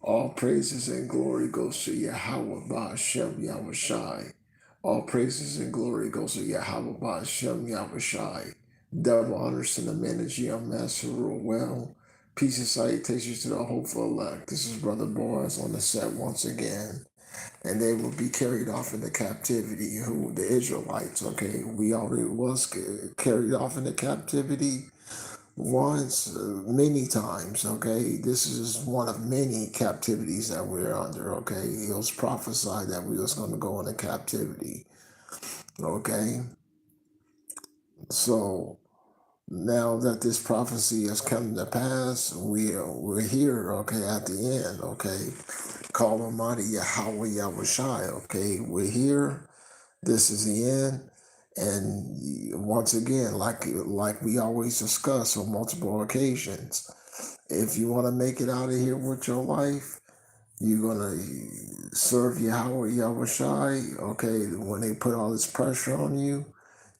All praises and glory goes to Yahweh Ba'Shem Yahushai. All praises and glory goes to Yahweh Ba'Shem Yahushai. Double honors to the men of GM Master rule well. Peace and salutations to the hopeful elect. This is Brother Boaz on the set once again. And they will be carried off into captivity. Who the Israelites, okay? We already was carried off into captivity once, many times, okay? This is one of many captivities that we're under, okay? It was prophesied that we was going to go into captivity, okay? So now that this prophecy has come to pass, we're here, okay, at the end, okay? Call Almighty Yahweh Yahushai, okay? We're here. This is the end. And once again, like we always discuss on multiple occasions, if you want to make it out of here with your life, you're gonna serve Yahweh Yahushai, okay? When they put all this pressure on you,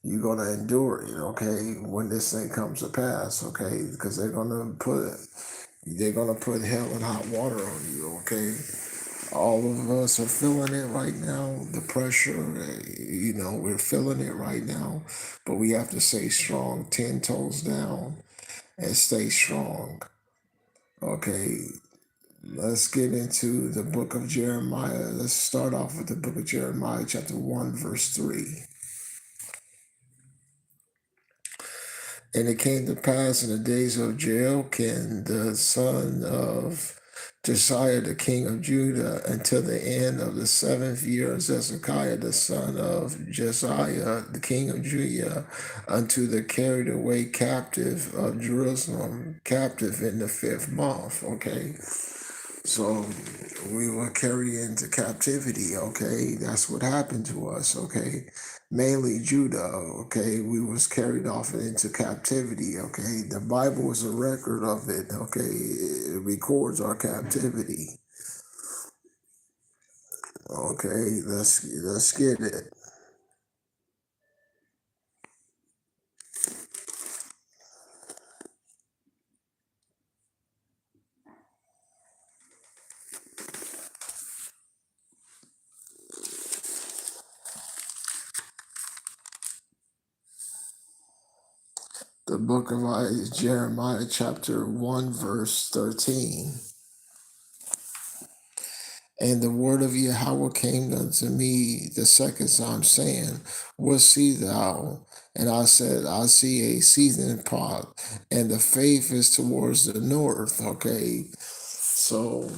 you're gonna endure it, okay? When this thing comes to pass, okay? Because they're gonna put hell and hot water on you, okay? All of us are feeling it right now, the pressure, we're feeling it right now, but we have to stay strong, 10 toes down, and stay strong, okay? Let's get into the book of Jeremiah. Let's start off with the book of Jeremiah, chapter 1, verse 3. And it came to pass in the days of Jehoiakim, the son of Josiah, the king of Judah, until the end of the 7th year of Zedekiah, the son of Josiah, the king of Judah, unto the carried away captive of Jerusalem, captive in the 5th month. Okay. So we were carried into captivity, okay? That's what happened to us, okay? Mainly Judah, okay? We was carried off into captivity, okay? The Bible is a record of it, okay? It records our captivity. Okay, let's get it. The book of Jeremiah, chapter 1, verse 13. And the word of Yahweh came unto me the second time, saying, what see thou? And I said, I see a seething pot, and the faith is towards the north. Okay, so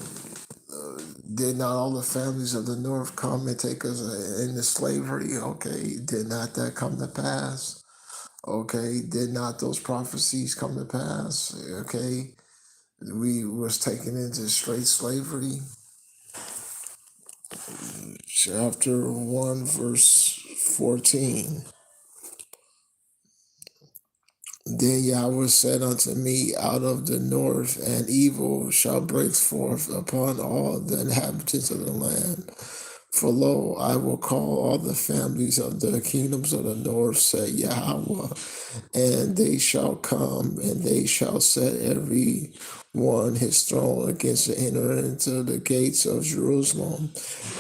did not all the families of the north come and take us into slavery? Okay, did not that come to pass? Okay, did not those prophecies come to pass? Okay, we was taken into straight slavery. Chapter 1, verse 14. Then Yahweh said unto me, out of the north, and evil shall break forth upon all the inhabitants of the land. For lo, I will call all the families of the kingdoms of the north, said Yahweh, and they shall come, and they shall set every one his throne against the enter into the gates of Jerusalem,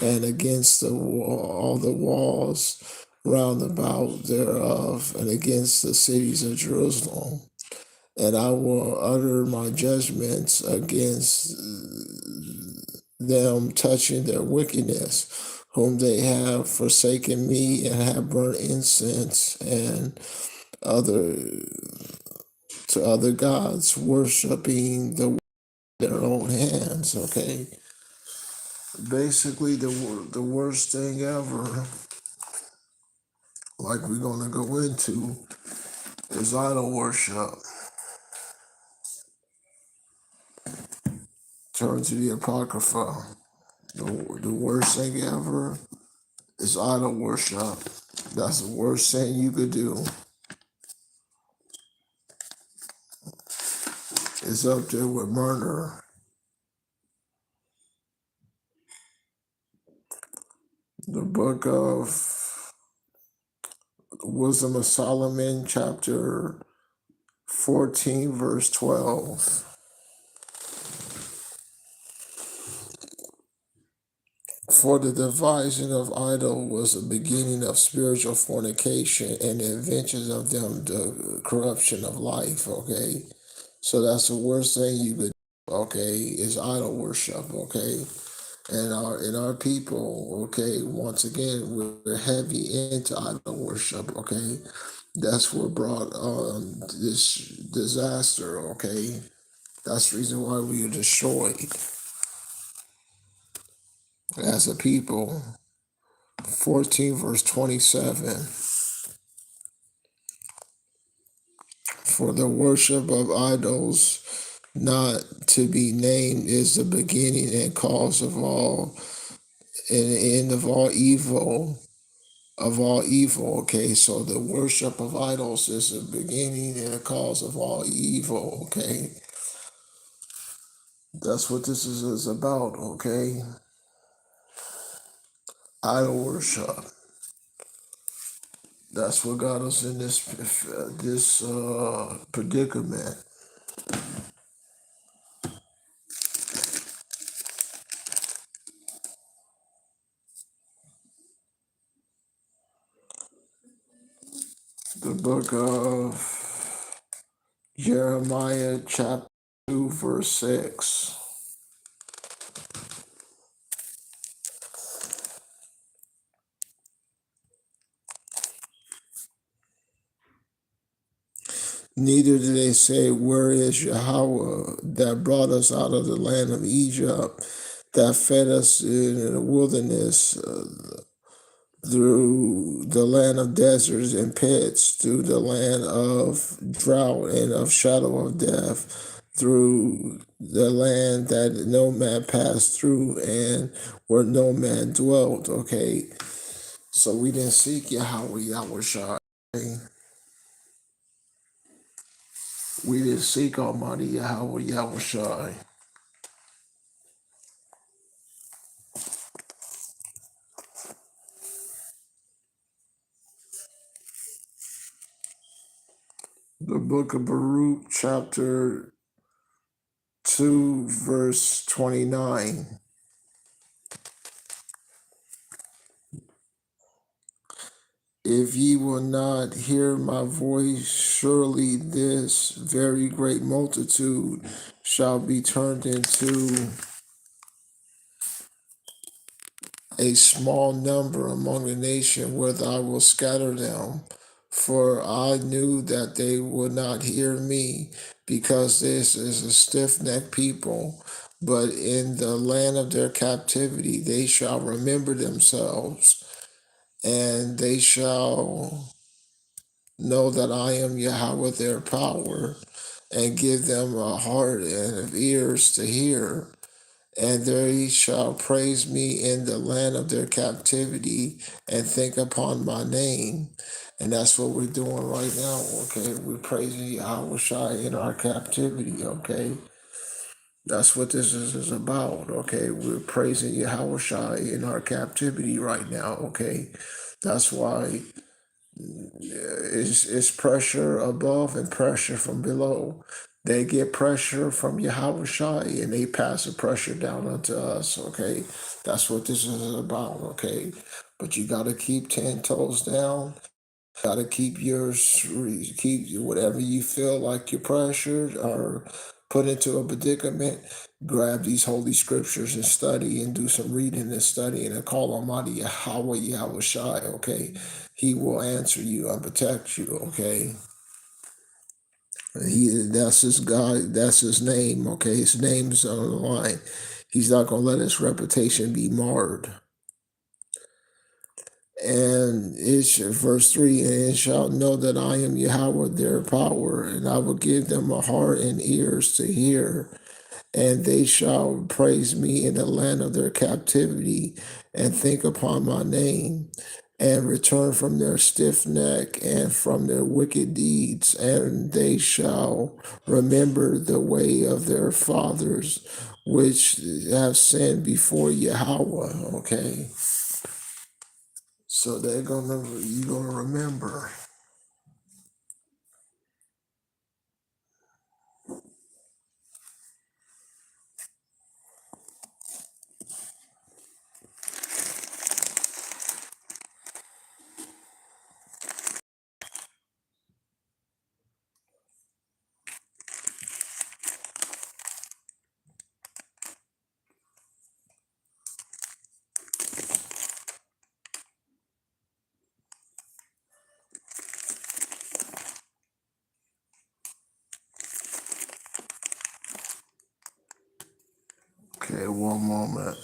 and against all the walls round about thereof, and against the cities of Jerusalem. And I will utter my judgments against them touching their wickedness, whom they have forsaken me and have burnt incense and other to other gods, worshiping their own hands. Okay, basically the worst thing ever, like we're gonna go into, is idol worship. Turn to the Apocrypha. The worst thing ever is idol worship. That's the worst thing you could do. It's up there with murder. The book of Wisdom of Solomon, chapter 14, verse 12. For the devising of idol was the beginning of spiritual fornication, and the inventions of them the corruption of life. Okay, so that's the worst thing you could. Okay, is idol worship. Okay, and our people. Okay, once again we're heavy into idol worship. Okay, that's what brought this disaster. Okay, that's the reason why we are destroyed as a people. 14 verse 27. For the worship of idols not to be named is the beginning and cause of all and the end of all evil. Okay, so the worship of idols is the beginning and the cause of all evil. Okay, that's what this is about. Okay, idol worship. That's what got us in this predicament. The book of Jeremiah chapter 2 verse 6. Neither do they say, where is Yahweh that brought us out of the land of Egypt, that fed us in the wilderness, through the land of deserts and pits, through the land of drought and of shadow of death, through the land that no man passed through and where no man dwelt. Okay, so we didn't seek Yahweh, Yahweh Shai. We didn't seek Almighty Yahweh, Yahweh Shai. The book of Baruch, chapter 2, verse 29. If ye will not hear my voice, surely this very great multitude shall be turned into a small number among the nation, whether I will scatter them. For I knew that they would not hear me, because this is a stiff necked people. But in the land of their captivity they shall remember themselves, and they shall know that I am Yahweh their power, and give them a heart and ears to hear, and they shall praise me in the land of their captivity and think upon my name. And that's what we're doing right now. Okay, we're praising Yahweh Shai in our captivity. Okay, that's what this is about. Okay, we're praising Yahweh Shai in our captivity right now. Okay, that's why it's pressure above and pressure from below. They get pressure from Yahweh Shai and they pass the pressure down onto us. Okay, that's what this is about. Okay, but you got to keep 10 toes down. Got to keep keep whatever you feel like you're pressured or put into a predicament. Grab these holy scriptures and study and do some reading and studying and call Almighty Yahweh, Yahweh Shai. Okay, He will answer you and protect you. Okay, that's His God. That's His name. Okay, His name is on the line. He's not gonna let His reputation be marred. And it's verse 3, and it shall know that I am Yahweh their power, and I will give them a heart and ears to hear, and they shall praise me in the land of their captivity, and think upon my name, and return from their stiff neck and from their wicked deeds, and they shall remember the way of their fathers, which have sinned before Yahweh. Okay. So you're gonna remember. Okay, one moment.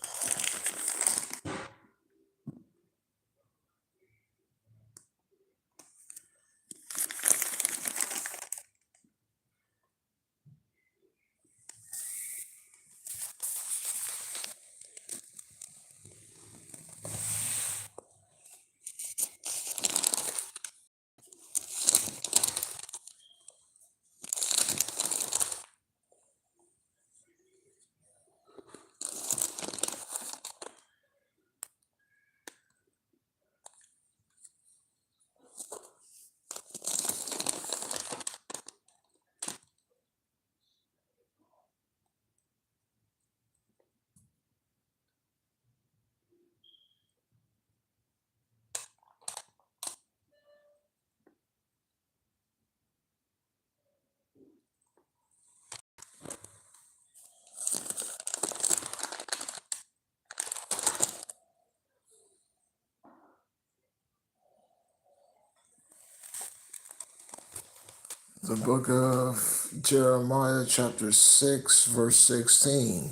The book of Jeremiah, chapter 6, verse 16.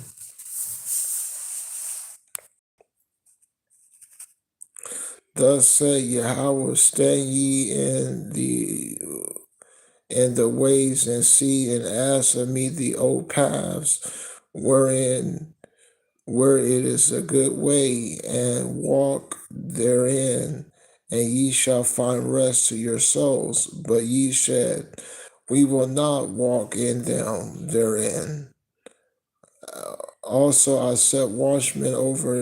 Thus said Yahweh, stand ye in the ways and see and ask of me the old paths, where it is a good way, and walk therein, and ye shall find rest to your souls. But ye said, we will not walk in them therein. Also I set watchmen over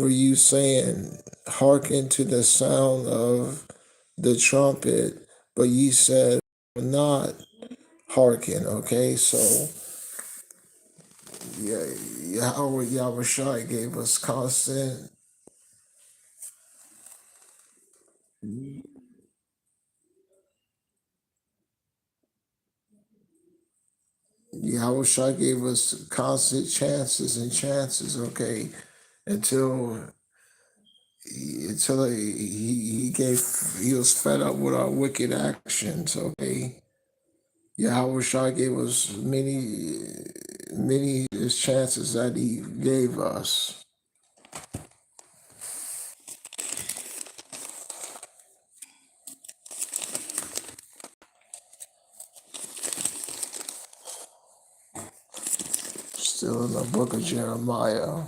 you, saying, hearken to the sound of the trumpet, but ye said, not hearken. Okay, so yeah, Yahweh Shai gave us constant. Yahweh Shai gave us constant chances and chances. Okay, until he was fed up with our wicked actions. Okay, Yahweh Shai gave us many chances that he gave us. Still in the book of Jeremiah.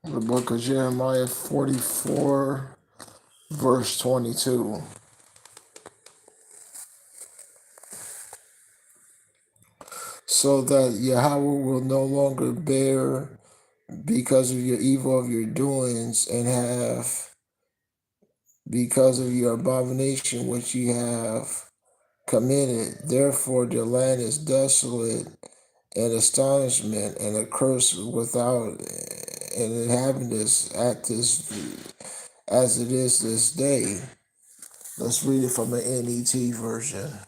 The book of Jeremiah 44, verse 22. So that Yahweh will no longer bear because of your evil of your doings, and have because of your abomination which ye have committed. Therefore the land is desolate and astonishment and a curse without an inhabitants at this as it is this day. Let's read it from the NET version.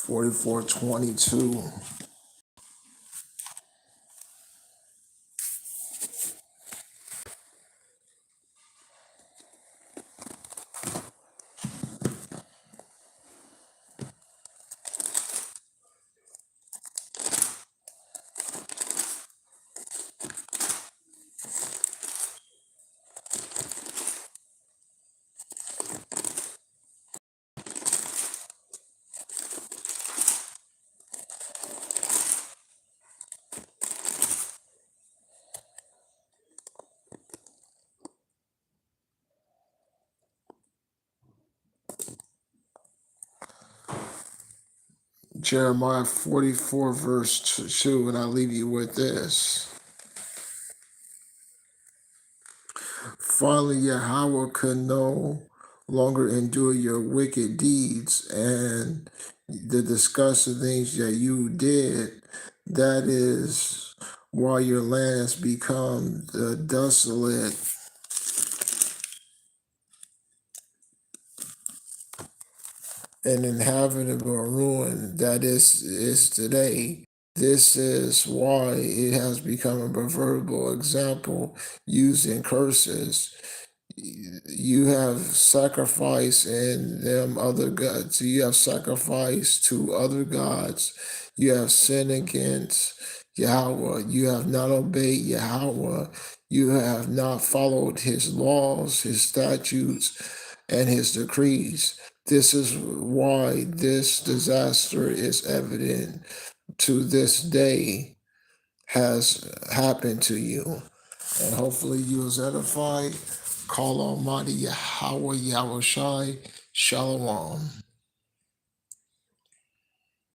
44:22. Jeremiah 44, verse 2, and I leave you with this. Finally, Yahweh could no longer endure your wicked deeds and the disgusting things that you did. That is why your land has become the desolate and inhabitable ruin that is today. This is why it has become a proverbial example used in curses. You have sacrificed in them other gods. You have sacrificed to other gods. You have sinned against Yahweh. You have not obeyed Yahweh. You have not followed his laws, his statutes, and his decrees. This is why this disaster is evident to this day has happened to you. And hopefully you was edified. Call Almighty Yahweh Yahweh Shai. Shalom.